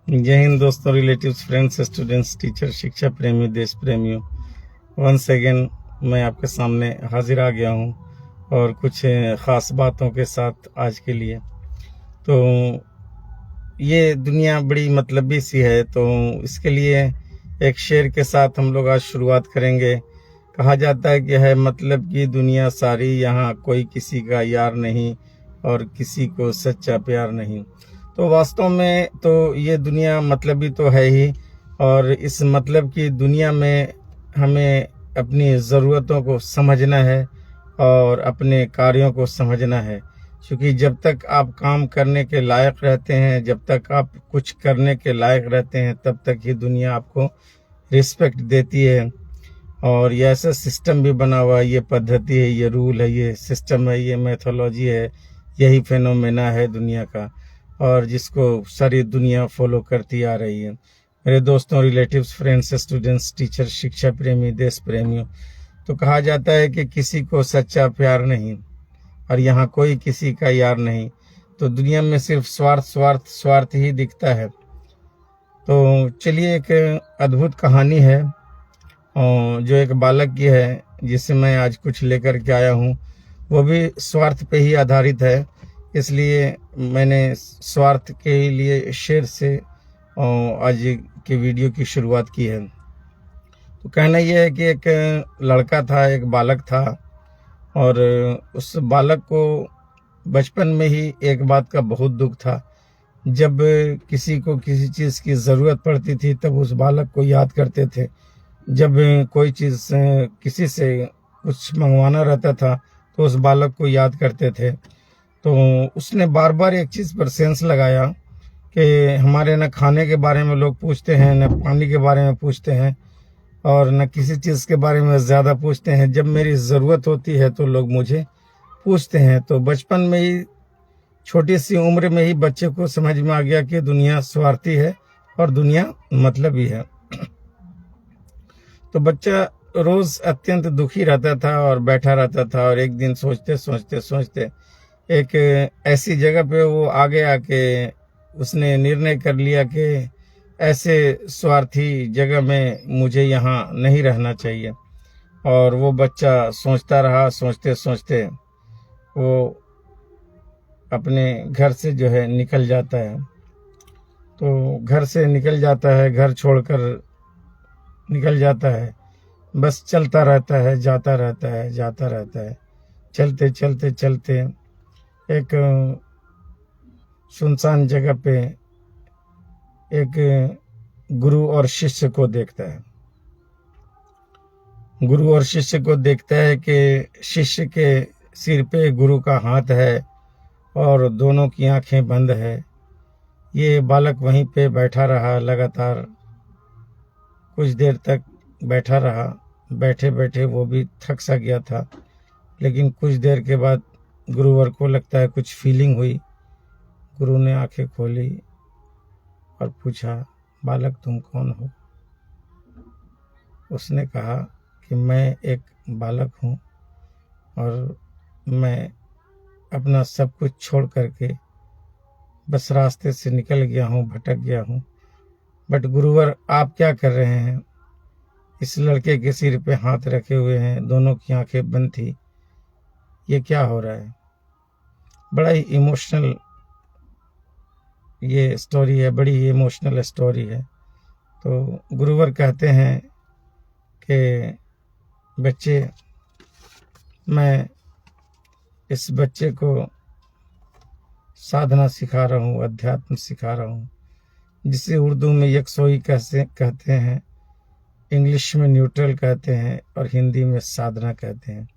जय हिंद दोस्तों, relatives, friends, students, teacher, शिक्षा प्रेमी, देश प्रेमियों। वंस अगेन मैं आपके सामने हाजिर आ गया हूँ और कुछ ख़ास बातों के साथ आज के लिए। तो ये दुनिया बड़ी मतलबी सी है, तो इसके लिए एक शेर के साथ हम लोग आज शुरुआत करेंगे। कहा जाता है कि है मतलब की दुनिया सारी, यहाँ कोई किसी का यार नहीं और किसी को सच्चा प्यार नहीं। तो वास्तव में तो ये दुनिया मतलबी तो है ही, और इस मतलब की दुनिया में हमें अपनी ज़रूरतों को समझना है और अपने कार्यों को समझना है। क्योंकि जब तक आप काम करने के लायक रहते हैं, जब तक आप कुछ करने के लायक रहते हैं, तब तक ही दुनिया आपको रिस्पेक्ट देती है। और ये ऐसा सिस्टम भी बना हुआ है, ये पद्धति है, ये रूल है, ये सिस्टम है, ये मैथोलॉजी है, यही फेनोमेना है दुनिया का, और जिसको सारी दुनिया फॉलो करती आ रही है। मेरे दोस्तों, रिलेटिव्स, फ्रेंड्स, स्टूडेंट्स, टीचर, शिक्षा प्रेमी, देश प्रेमियों, तो कहा जाता है कि किसी को सच्चा प्यार नहीं और यहाँ कोई किसी का यार नहीं। तो दुनिया में सिर्फ स्वार्थ स्वार्थ स्वार्थ ही दिखता है। तो चलिए, एक अद्भुत कहानी है जो एक बालक की है, जिसे मैं आज कुछ लेकर के आया हूँ। वो भी स्वार्थ पे ही आधारित है, इसलिए मैंने स्वार्थ के लिए शेर से आज की वीडियो की शुरुआत की है। तो कहना यह है कि एक लड़का था, एक बालक था, और उस बालक को बचपन में ही एक बात का बहुत दुख था। जब किसी को किसी चीज़ की ज़रूरत पड़ती थी, तब उस बालक को याद करते थे। जब कोई चीज़ किसी से कुछ मंगवाना रहता था, तो उस बालक को याद करते थे। तो उसने बार बार एक चीज़ पर सेंस लगाया कि हमारे न खाने के बारे में लोग पूछते हैं, न पानी के बारे में पूछते हैं, और न किसी चीज़ के बारे में ज़्यादा पूछते हैं। जब मेरी ज़रूरत होती है तो लोग मुझे पूछते हैं। तो बचपन में ही, छोटी सी उम्र में ही बच्चे को समझ में आ गया कि दुनिया स्वार्थी है और दुनिया मतलबी है। तो बच्चा रोज़ अत्यंत दुखी रहता था और बैठा रहता था, और एक दिन सोचते सोचते सोचते एक ऐसी जगह पे वो आगे आके उसने निर्णय कर लिया कि ऐसे स्वार्थी जगह में मुझे यहाँ नहीं रहना चाहिए। और वो बच्चा सोचता रहा, सोचते सोचते वो अपने घर से जो है निकल जाता है। तो घर से निकल जाता है, घर छोड़कर निकल जाता है, बस चलता रहता है, जाता रहता है, जाता रहता है। चलते चलते चलते एक सुनसान जगह पे एक गुरु और शिष्य को देखता है। गुरु और शिष्य को देखता है कि शिष्य के सिर पे गुरु का हाथ है और दोनों की आंखें बंद है। ये बालक वहीं पे बैठा रहा, लगातार कुछ देर तक बैठा रहा। बैठे बैठे वो भी थक सा गया था, लेकिन कुछ देर के बाद गुरुवर को लगता है कुछ फीलिंग हुई। गुरु ने आंखें खोली और पूछा, बालक तुम कौन हो? उसने कहा कि मैं एक बालक हूँ और मैं अपना सब कुछ छोड़ करके बस रास्ते से निकल गया हूँ, भटक गया हूँ। बट गुरुवर, आप क्या कर रहे हैं? इस लड़के के सिर पे हाथ रखे हुए हैं, दोनों की आंखें बंद थी, ये क्या हो रहा है? बड़ा ही इमोशनल ये स्टोरी है, बड़ी ही इमोशनल स्टोरी है। तो गुरुवर कहते हैं कि बच्चे, मैं इस बच्चे को साधना सिखा रहा हूँ, अध्यात्म सिखा रहा हूँ, जिसे उर्दू में यकसोई कहते हैं, इंग्लिश में न्यूट्रल कहते हैं और हिंदी में साधना कहते हैं।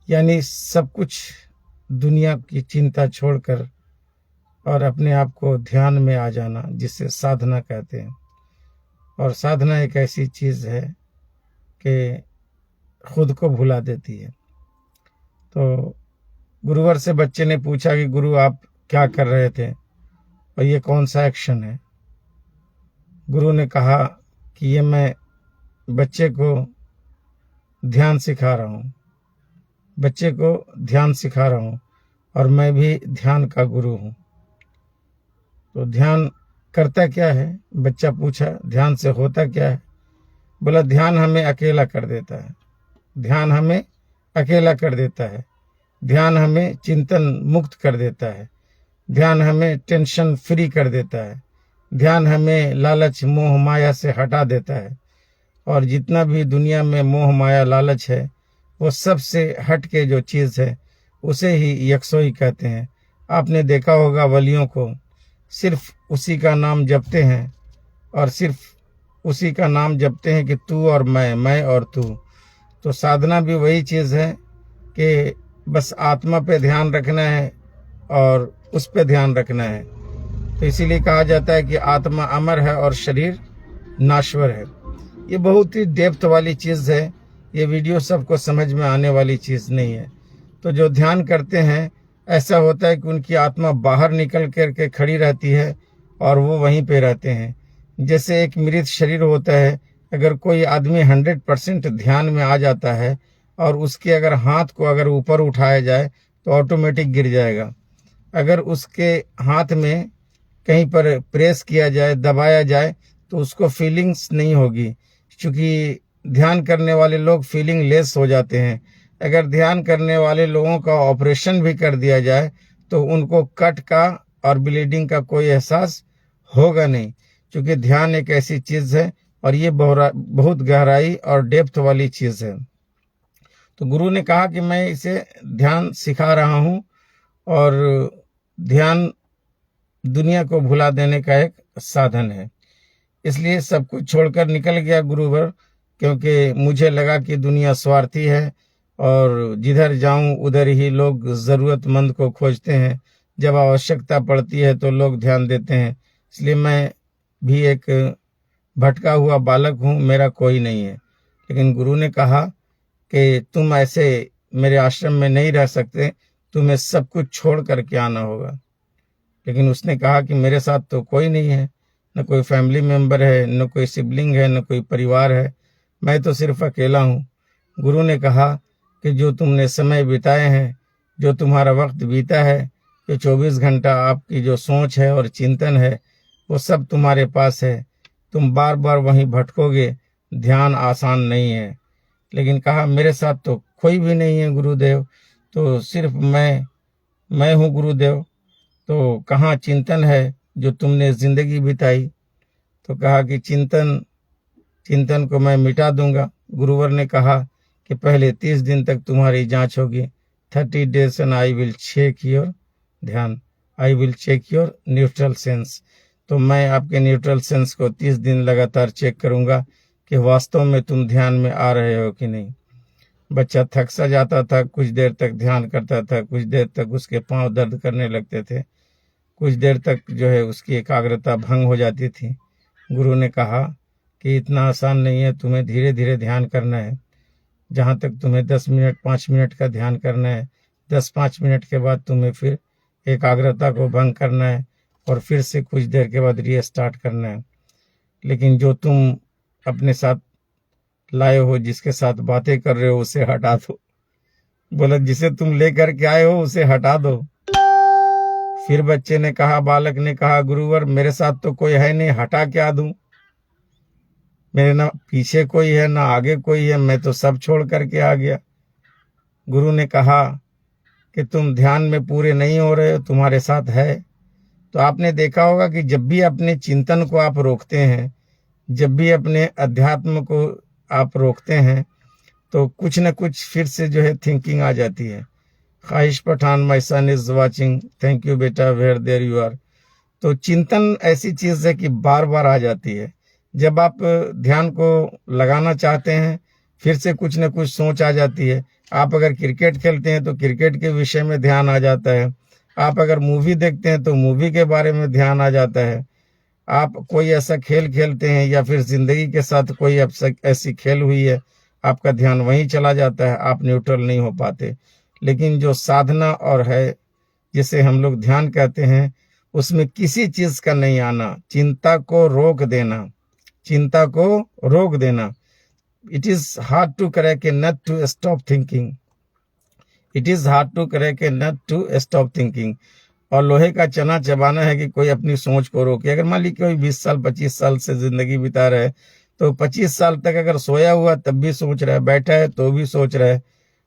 यानी सब कुछ दुनिया की चिंता छोड़कर और अपने आप को ध्यान में आ जाना, जिसे साधना कहते हैं। और साधना एक ऐसी चीज़ है कि खुद को भुला देती है। तो गुरुवर से बच्चे ने पूछा कि गुरु, आप क्या कर रहे थे और ये कौन सा एक्शन है? गुरु ने कहा कि ये मैं बच्चे को ध्यान सिखा रहा हूँ, बच्चे को ध्यान सिखा रहा हूँ, और मैं भी ध्यान का गुरु हूँ। तो ध्यान करता क्या है? बच्चा पूछा, ध्यान से होता क्या है? बोला, ध्यान हमें अकेला कर देता है, ध्यान हमें अकेला कर देता है, ध्यान हमें चिंतन मुक्त कर देता है, ध्यान हमें टेंशन फ्री कर देता है, ध्यान हमें लालच मोह माया से हटा देता है। और जितना भी दुनिया में मोह माया लालच है, वो सबसे हट के जो चीज़ है उसे ही यकसोई कहते हैं। आपने देखा होगा वलियों को, सिर्फ उसी का नाम जपते हैं और सिर्फ उसी का नाम जपते हैं कि तू और मैं और तू। तो साधना भी वही चीज़ है कि बस आत्मा पे ध्यान रखना है और उस पे ध्यान रखना है। तो इसीलिए कहा जाता है कि आत्मा अमर है और शरीर नाश्वर है। ये बहुत ही डेप्थ वाली चीज़ है, ये वीडियो सबको समझ में आने वाली चीज़ नहीं है। तो जो ध्यान करते हैं, ऐसा होता है कि उनकी आत्मा बाहर निकल करके खड़ी रहती है और वो वहीं पे रहते हैं। जैसे एक मृत शरीर होता है, अगर कोई आदमी 100% ध्यान में आ जाता है और उसके अगर हाथ को अगर ऊपर उठाया जाए तो ऑटोमेटिक गिर जाएगा। अगर उसके हाथ में कहीं पर प्रेस किया जाए, दबाया जाए, तो उसको फीलिंग्स नहीं होगी, क्योंकि ध्यान करने वाले लोग फीलिंग लेस हो जाते हैं। अगर ध्यान करने वाले लोगों का ऑपरेशन भी कर दिया जाए तो उनको कट का और ब्लीडिंग का कोई एहसास होगा नहीं, क्योंकि ध्यान एक ऐसी चीज़ है और ये बहुत गहराई और डेप्थ वाली चीज़ है। तो गुरु ने कहा कि मैं इसे ध्यान सिखा रहा हूँ और ध्यान दुनिया को भुला देने का एक साधन है। इसलिए सब कुछ छोड़कर निकल गया गुरुवर, क्योंकि मुझे लगा कि दुनिया स्वार्थी है और जिधर जाऊं उधर ही लोग ज़रूरतमंद को खोजते हैं, जब आवश्यकता पड़ती है तो लोग ध्यान देते हैं। इसलिए मैं भी एक भटका हुआ बालक हूं, मेरा कोई नहीं है। लेकिन गुरु ने कहा कि तुम ऐसे मेरे आश्रम में नहीं रह सकते, तुम्हें सब कुछ छोड़ करके आना होगा। लेकिन उसने कहा कि मेरे साथ तो कोई नहीं है, न कोई फैमिली मेम्बर है, न कोई सिबलिंग है, न कोई परिवार है, मैं तो सिर्फ अकेला हूँ। गुरु ने कहा कि जो तुमने समय बिताए हैं, जो तुम्हारा वक्त बीता है, जो 24 घंटा आपकी जो सोच है और चिंतन है, वो सब तुम्हारे पास है। तुम बार बार वहीं भटकोगे, ध्यान आसान नहीं है। लेकिन कहा मेरे साथ तो कोई भी नहीं है गुरुदेव, तो सिर्फ मैं हूँ गुरुदेव, तो कहाँ चिंतन है जो तुमने जिंदगी बिताई? तो कहा कि चिंतन को मैं मिटा दूंगा। गुरुवर ने कहा कि पहले 30 दिन तक तुम्हारी जांच होगी, 30 days and I will check your ध्यान, I will check your neutral sense. तो मैं आपके न्यूट्रल सेंस को 30 दिन लगातार चेक करूंगा कि वास्तव में तुम ध्यान में आ रहे हो कि नहीं। बच्चा थक सा जाता था, कुछ देर तक ध्यान करता था, कुछ देर तक उसके पांव दर्द करने लगते थे, कुछ देर तक जो है उसकी एकाग्रता भंग हो जाती थी। गुरु ने कहा कि इतना आसान नहीं है, तुम्हें धीरे धीरे ध्यान करना है। जहाँ तक तुम्हें 10 मिनट 5 मिनट का ध्यान करना है, 10-5 मिनट के बाद तुम्हें फिर एकाग्रता को भंग करना है और फिर से कुछ देर के बाद रीस्टार्ट करना है। लेकिन जो तुम अपने साथ लाए हो, जिसके साथ बातें कर रहे हो, उसे हटा दो। बोला जिसे तुम लेकर के आए हो उसे हटा दो। फिर बच्चे ने कहा, बालक ने कहा, गुरुवर मेरे साथ तो कोई है नहीं, हटा क्या दूं? मेरे ना पीछे कोई है ना आगे कोई है, मैं तो सब छोड़ करके आ गया। गुरु ने कहा कि तुम ध्यान में पूरे नहीं हो रहे हो, तुम्हारे साथ है। तो आपने देखा होगा कि जब भी अपने चिंतन को आप रोकते हैं, जब भी अपने अध्यात्म को आप रोकते हैं, तो कुछ न कुछ फिर से जो है थिंकिंग आ जाती है। Khwahish Pathan my son is watching, thank you बेटा, वेयर देयर यू आर। तो चिंतन ऐसी चीज है कि बार बार आ जाती है। जब आप ध्यान को लगाना चाहते हैं, फिर से कुछ न कुछ सोच आ जाती है। आप अगर क्रिकेट खेलते हैं तो क्रिकेट के विषय में ध्यान आ जाता है। आप अगर मूवी देखते हैं तो मूवी के बारे में ध्यान आ जाता है। आप कोई ऐसा खेल खेलते हैं या फिर जिंदगी के साथ कोई ऐसी खेल हुई है, आपका ध्यान वहीं चला जाता है, आप न्यूट्रल नहीं हो पाते। लेकिन जो साधना और है, जिसे हम लोग ध्यान कहते हैं, उसमें किसी चीज का नहीं आना, चिंता को रोक देना, चिंता को रोक देना। It is hard to crack a nut to stop thinking, it is hard to crack a nut to stop thinking. और लोहे का चना चबाना है कि कोई अपनी सोच को रोके। अगर मान ली कोई 20 साल 25 साल से जिंदगी बिता रहा है, तो 25 साल तक अगर सोया हुआ तब भी सोच रहा है, बैठा है तो भी सोच रहा है,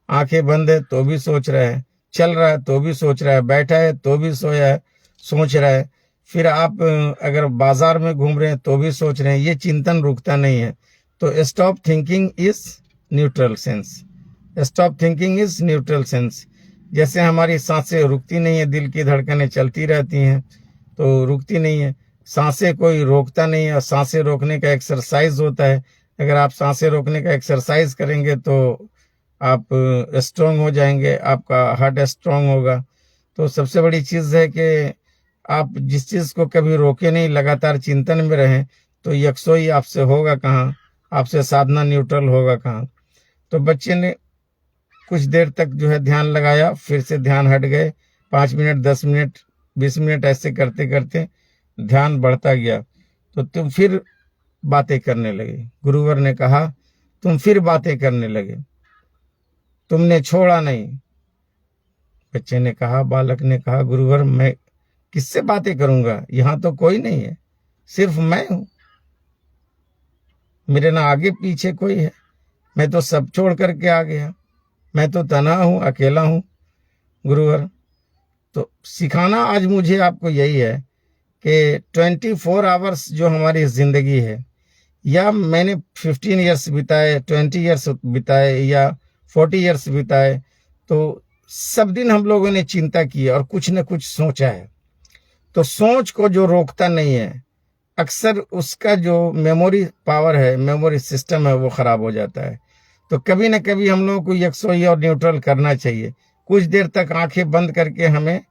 आंखें बंद है तो भी सोच रहा है, चल रहा है तो भी सोच रहा है, बैठा है तो भी सोया है, सोच रहा है। फिर आप अगर बाजार में घूम रहे हैं तो भी सोच रहे हैं। ये चिंतन रुकता नहीं है। तो stop thinking is neutral sense. Stop thinking is neutral sense. जैसे हमारी सांसें रुकती नहीं है, दिल की धड़कनें चलती रहती हैं, तो रुकती नहीं है। सांसें कोई रोकता नहीं है, और सांसें रोकने का एक्सरसाइज होता है। अगर आप सांसें रोकने का एक्सरसाइज करेंगे तो आप स्ट्रांग हो जाएंगे, आपका हार्ट स्ट्रांग होगा। तो सबसे बड़ी चीज़ है कि आप जिस चीज़ को कभी रोके नहीं, लगातार चिंतन में रहें, तो यकसोई आपसे होगा कहाँ, आपसे साधना न्यूट्रल होगा कहाँ। तो बच्चे ने कुछ देर तक जो है ध्यान लगाया, फिर से ध्यान हट गए। 5 मिनट, 10 मिनट, 20 मिनट ऐसे करते करते ध्यान बढ़ता गया। तो तुम फिर बातें करने लगे। गुरुवर ने कहा तुम फिर बातें करने लगे, तुमने छोड़ा नहीं। बच्चे ने कहा, बालक ने कहा, गुरुवर मैं किससे बातें करूंगा, यहां तो कोई नहीं है, सिर्फ मैं हूं, मेरे ना आगे पीछे कोई है, मैं तो सब छोड़ करके आ गया, मैं तो तन्हा हूं, अकेला हूं। गुरुवर, तो सिखाना आज मुझे आपको यही है कि 24 आवर्स जो हमारी जिंदगी है, या मैंने 15 ईयर्स बिताए, 20 ईयर्स बिताए, या 40 ईयर्स बिताए, तो सब दिन हम लोगों ने चिंता की है और कुछ न कुछ सोचा है। तो सोच को जो रोकता नहीं है, अक्सर उसका जो मेमोरी पावर है, मेमोरी सिस्टम है, वो खराब हो जाता है। तो कभी न कभी हम लोगों को यकसोई और न्यूट्रल करना चाहिए। कुछ देर तक आंखें बंद करके हमें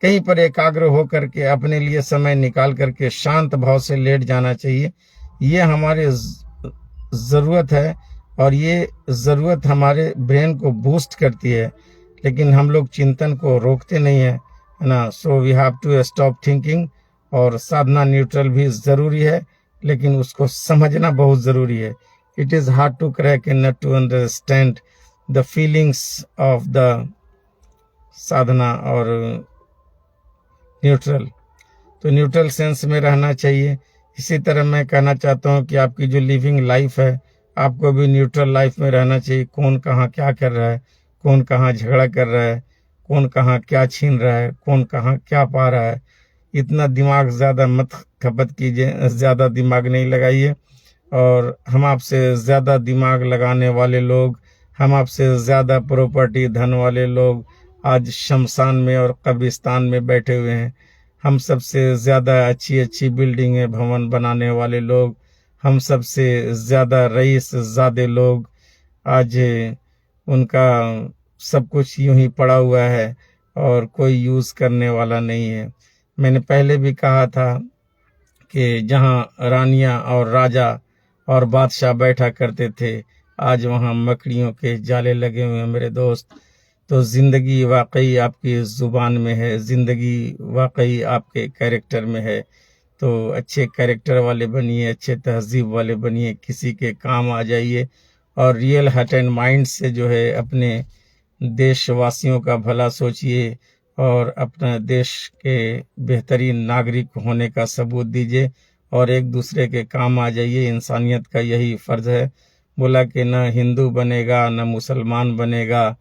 कहीं पर एकाग्र हो करके अपने लिए समय निकाल करके शांत भाव से लेट जाना चाहिए। ये हमारे ज़रूरत है, और ये ज़रूरत हमारे ब्रेन को बूस्ट करती है। लेकिन हम लोग चिंतन को रोकते नहीं है ना। So we have to stop thinking. और साधना न्यूट्रल भी ज़रूरी है, लेकिन उसको समझना बहुत ज़रूरी है। It is hard to crack and not to understand the feelings of the sadhana और न्यूट्रल। तो न्यूट्रल सेंस में रहना चाहिए। इसी तरह मैं कहना चाहता हूँ कि आपकी जो लिविंग लाइफ है, आपको भी न्यूट्रल लाइफ में रहना चाहिए। कौन कहाँ क्या कर रहा है, कौन कहाँ झगड़ा कर रहा है, कौन कहाँ क्या छीन रहा है, कौन कहाँ क्या पा रहा है, इतना दिमाग ज़्यादा मत खपत कीजिए, ज़्यादा दिमाग नहीं लगाइए। और हम आपसे ज़्यादा दिमाग लगाने वाले लोग, हम आपसे ज़्यादा प्रॉपर्टी धन वाले लोग आज शमशान में और कब्रिस्तान में बैठे हुए हैं। हम सबसे ज़्यादा अच्छी अच्छी बिल्डिंगें भवन बनाने वाले लोग, हम सबसे ज़्यादा रईस ज़ादे लोग, आज उनका सब कुछ यूं ही पड़ा हुआ है और कोई यूज़ करने वाला नहीं है। मैंने पहले भी कहा था कि जहां रानियां और राजा और बादशाह बैठा करते थे, आज वहां मकड़ियों के जाले लगे हुए हैं मेरे दोस्त। तो ज़िंदगी वाकई आपकी ज़ुबान में है, ज़िंदगी वाकई आपके कैरेक्टर में है। तो अच्छे कैरेक्टर वाले बनिए, अच्छे तहज़ीब वाले बनिए, किसी के काम आ जाइए, और रियल हार्ट एंड माइंड से जो है अपने देशवासियों का भला सोचिए और अपना देश के बेहतरीन नागरिक होने का सबूत दीजिए, और एक दूसरे के काम आ जाइए। इंसानियत का यही फ़र्ज़ है। बोला कि न हिंदू बनेगा, न मुसलमान बनेगा,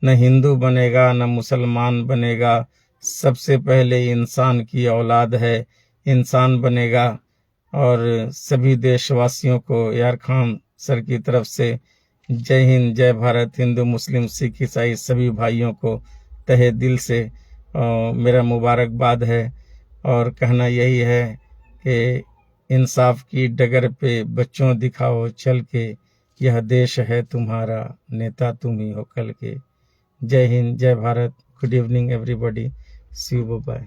न हिंदू बनेगा, न मुसलमान बनेगा, सबसे पहले इंसान की औलाद है, इंसान बनेगा। और सभी देशवासियों को यार खान सर की तरफ से जय हिंद, जय भारत। हिंदू मुस्लिम सिख ईसाई सभी भाइयों को तहे दिल से मेरा मुबारकबाद है। और कहना यही है कि इंसाफ की डगर पे बच्चों दिखाओ चल के, यह देश है तुम्हारा, नेता तुम ही हो कल के। Jai Hind, Jai Bharat. Good evening everybody, see you, bye.